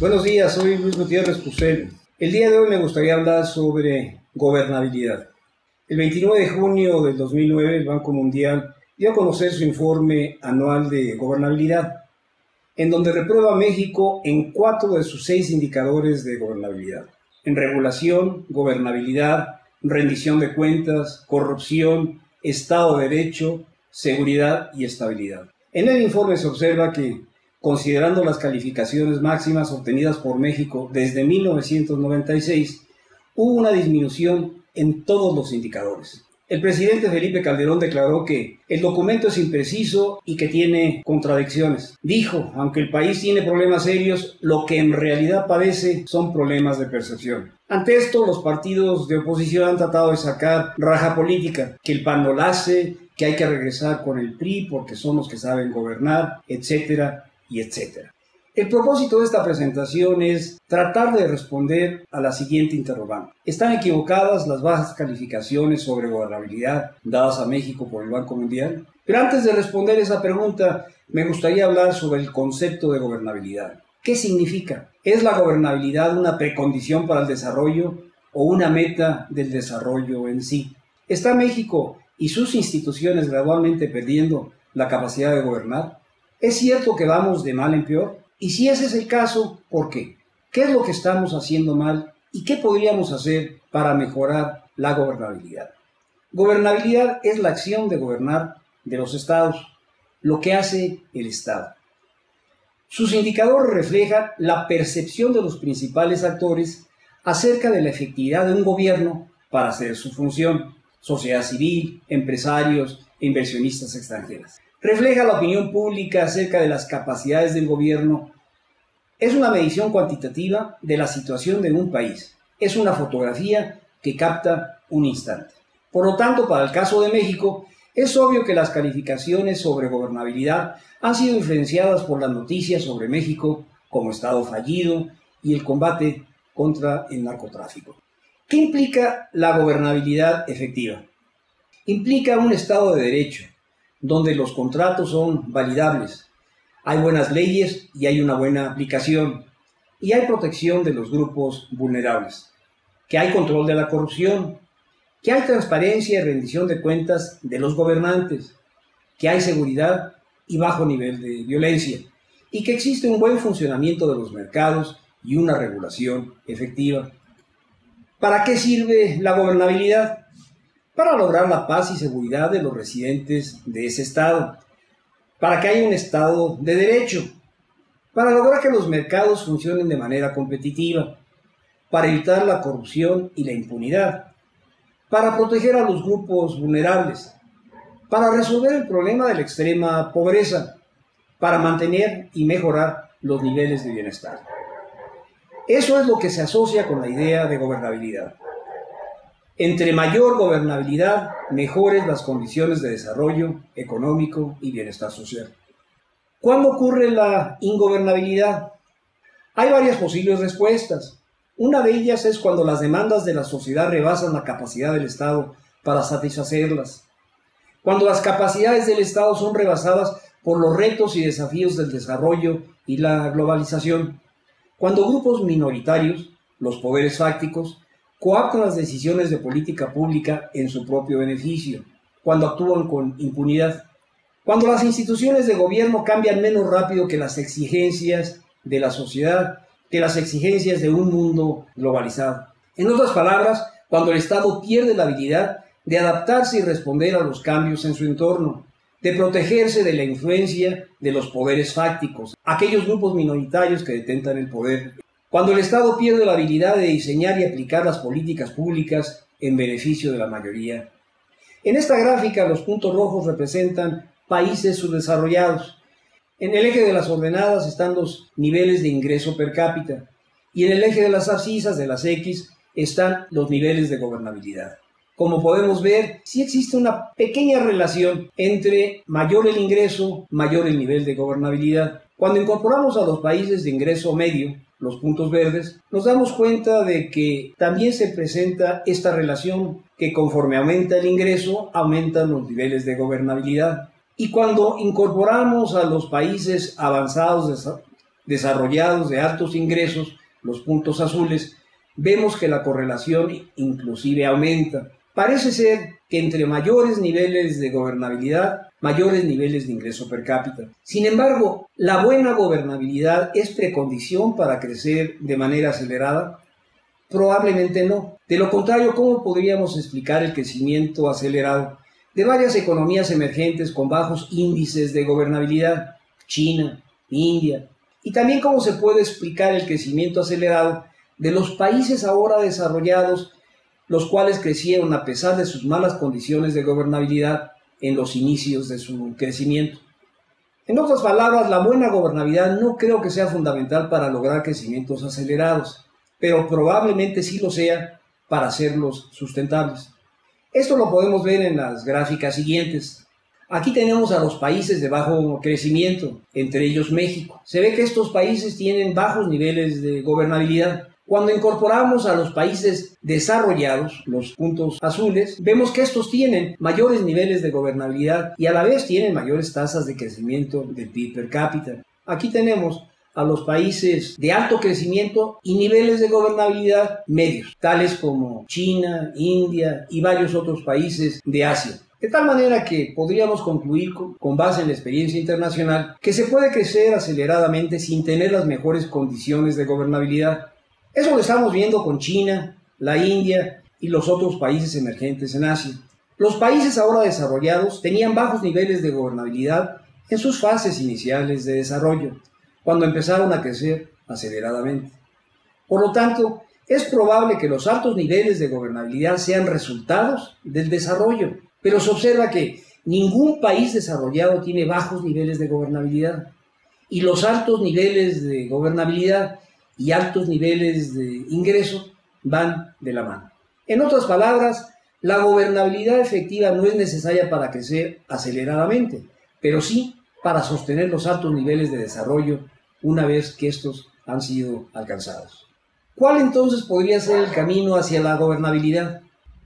Buenos días, soy Luis Gutiérrez Pusel. El día de hoy me gustaría hablar sobre gobernabilidad. El 29 de junio del 2009, el Banco Mundial dio a conocer su informe anual de gobernabilidad, en donde reprueba a México en 4 de sus 6 indicadores de gobernabilidad: en regulación, gobernabilidad, rendición de cuentas, corrupción, Estado de Derecho, seguridad y estabilidad. En el informe se observa que, considerando las calificaciones máximas obtenidas por México desde 1996, hubo una disminución en todos los indicadores. El presidente Felipe Calderón declaró que el documento es impreciso y que tiene contradicciones. Dijo, aunque el país tiene problemas serios, lo que en realidad padece son problemas de percepción. Ante esto, los partidos de oposición han tratado de sacar raja política, que el PAN no la hace, que hay que regresar con el PRI porque son los que saben gobernar, etcétera y etcétera. El propósito de esta presentación es tratar de responder a la siguiente interrogante. ¿Están equivocadas las bajas calificaciones sobre gobernabilidad dadas a México por el Banco Mundial? Pero antes de responder esa pregunta, me gustaría hablar sobre el concepto de gobernabilidad. ¿Qué significa? ¿Es la gobernabilidad una precondición para el desarrollo o una meta del desarrollo en sí? ¿Está México y sus instituciones gradualmente perdiendo la capacidad de gobernar? ¿Es cierto que vamos de mal en peor? Y si ese es el caso, ¿por qué? ¿Qué es lo que estamos haciendo mal y qué podríamos hacer para mejorar la gobernabilidad? Gobernabilidad es la acción de gobernar de los estados, lo que hace el Estado. Sus indicadores reflejan la percepción de los principales actores acerca de la efectividad de un gobierno para hacer su función: sociedad civil, empresarios e inversionistas extranjeras. Refleja la opinión pública acerca de las capacidades del gobierno. Es una medición cuantitativa de la situación de un país. Es una fotografía que capta un instante. Por lo tanto, para el caso de México, es obvio que las calificaciones sobre gobernabilidad han sido influenciadas por las noticias sobre México como Estado fallido y el combate contra el narcotráfico. ¿Qué implica la gobernabilidad efectiva? Implica un Estado de Derecho, donde los contratos son validables, hay buenas leyes y hay una buena aplicación, y hay protección de los grupos vulnerables, que hay control de la corrupción, que hay transparencia y rendición de cuentas de los gobernantes, que hay seguridad y bajo nivel de violencia, y que existe un buen funcionamiento de los mercados y una regulación efectiva. ¿Para qué sirve la gobernabilidad? Para lograr la paz y seguridad de los residentes de ese estado, para que haya un Estado de Derecho, para lograr que los mercados funcionen de manera competitiva, para evitar la corrupción y la impunidad, para proteger a los grupos vulnerables, para resolver el problema de la extrema pobreza, para mantener y mejorar los niveles de bienestar. Eso es lo que se asocia con la idea de gobernabilidad. Entre mayor gobernabilidad, mejores las condiciones de desarrollo económico y bienestar social. ¿Cuándo ocurre la ingobernabilidad? Hay varias posibles respuestas. Una de ellas es cuando las demandas de la sociedad rebasan la capacidad del Estado para satisfacerlas. Cuando las capacidades del Estado son rebasadas por los retos y desafíos del desarrollo y la globalización. Cuando grupos minoritarios, los poderes fácticos, coaptan las decisiones de política pública en su propio beneficio, cuando actúan con impunidad, cuando las instituciones de gobierno cambian menos rápido que las exigencias de la sociedad, que las exigencias de un mundo globalizado. En otras palabras, cuando el Estado pierde la habilidad de adaptarse y responder a los cambios en su entorno, de protegerse de la influencia de los poderes fácticos, aquellos grupos minoritarios que detentan el poder. Cuando el Estado pierde la habilidad de diseñar y aplicar las políticas públicas en beneficio de la mayoría. En esta gráfica, los puntos rojos representan países subdesarrollados. En el eje de las ordenadas están los niveles de ingreso per cápita y en el eje de las abscisas, de las X, están los niveles de gobernabilidad. Como podemos ver, sí existe una pequeña relación entre mayor el ingreso, mayor el nivel de gobernabilidad. Cuando incorporamos a los países de ingreso medio, los puntos verdes, nos damos cuenta de que también se presenta esta relación, que conforme aumenta el ingreso, aumentan los niveles de gobernabilidad. Y cuando incorporamos a los países avanzados desarrollados de altos ingresos, los puntos azules, vemos que la correlación inclusive aumenta. Parece ser que entre mayores niveles de gobernabilidad, mayores niveles de ingreso per cápita. Sin embargo, ¿la buena gobernabilidad es precondición para crecer de manera acelerada? Probablemente no. De lo contrario, ¿cómo podríamos explicar el crecimiento acelerado de varias economías emergentes con bajos índices de gobernabilidad? China, India. Y también cómo se puede explicar el crecimiento acelerado de los países ahora desarrollados, los cuales crecieron a pesar de sus malas condiciones de gobernabilidad en los inicios de su crecimiento. En otras palabras, la buena gobernabilidad no creo que sea fundamental para lograr crecimientos acelerados, pero probablemente sí lo sea para hacerlos sustentables. Esto lo podemos ver en las gráficas siguientes. Aquí tenemos a los países de bajo crecimiento, entre ellos México. Se ve que estos países tienen bajos niveles de gobernabilidad. Cuando incorporamos a los países desarrollados, los puntos azules, vemos que estos tienen mayores niveles de gobernabilidad y a la vez tienen mayores tasas de crecimiento del PIB per cápita. Aquí tenemos a los países de alto crecimiento y niveles de gobernabilidad medios, tales como China, India y varios otros países de Asia. De tal manera que podríamos concluir con base en la experiencia internacional que se puede crecer aceleradamente sin tener las mejores condiciones de gobernabilidad. Eso lo estamos viendo con China, la India y los otros países emergentes en Asia. Los países ahora desarrollados tenían bajos niveles de gobernabilidad en sus fases iniciales de desarrollo, cuando empezaron a crecer aceleradamente. Por lo tanto, es probable que los altos niveles de gobernabilidad sean resultados del desarrollo, pero se observa que ningún país desarrollado tiene bajos niveles de gobernabilidad, y los altos niveles de gobernabilidad y altos niveles de ingreso van de la mano. En otras palabras, la gobernabilidad efectiva no es necesaria para crecer aceleradamente, pero sí para sostener los altos niveles de desarrollo una vez que estos han sido alcanzados. ¿Cuál entonces podría ser el camino hacia la gobernabilidad?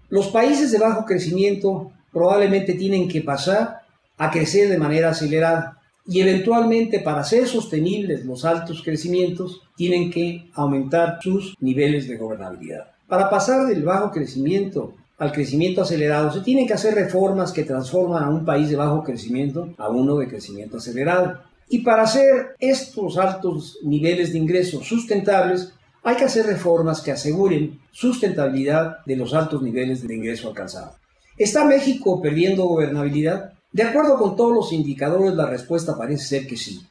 Los países de bajo crecimiento probablemente tienen que pasar a crecer de manera acelerada y eventualmente para ser sostenibles los altos crecimientos tienen que aumentar sus niveles de gobernabilidad. Para pasar del bajo crecimiento al crecimiento acelerado, se tienen que hacer reformas que transforman a un país de bajo crecimiento a uno de crecimiento acelerado. Y para hacer estos altos niveles de ingresos sustentables, hay que hacer reformas que aseguren sustentabilidad de los altos niveles de ingreso alcanzados. ¿Está México perdiendo gobernabilidad? De acuerdo con todos los indicadores, la respuesta parece ser que sí.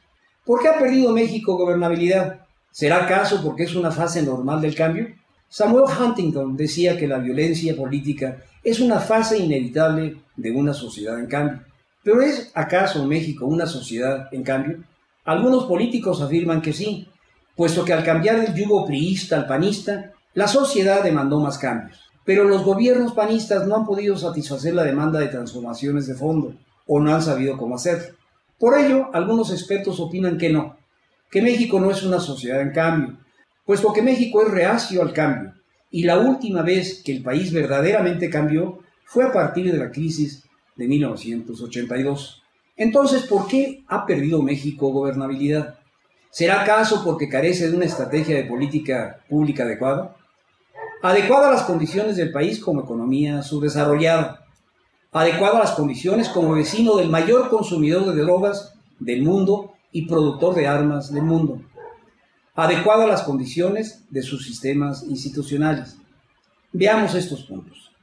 ¿Por qué ha perdido México gobernabilidad? ¿Será acaso porque es una fase normal del cambio? Samuel Huntington decía que la violencia política es una fase inevitable de una sociedad en cambio. ¿Pero es acaso México una sociedad en cambio? Algunos políticos afirman que sí, puesto que al cambiar del yugo priista al panista, la sociedad demandó más cambios. Pero los gobiernos panistas no han podido satisfacer la demanda de transformaciones de fondo, o no han sabido cómo hacerlo. Por ello, algunos expertos opinan que no, que México no es una sociedad en cambio, puesto que México es reacio al cambio, y la última vez que el país verdaderamente cambió fue a partir de la crisis de 1982. Entonces, ¿por qué ha perdido México gobernabilidad? ¿Será acaso porque carece de una estrategia de política pública adecuada? Adecuada a las condiciones del país como economía subdesarrollada, adecuada a las condiciones como vecino del mayor consumidor de drogas del mundo y productor de armas del mundo, adecuada a las condiciones de sus sistemas institucionales. Veamos estos puntos.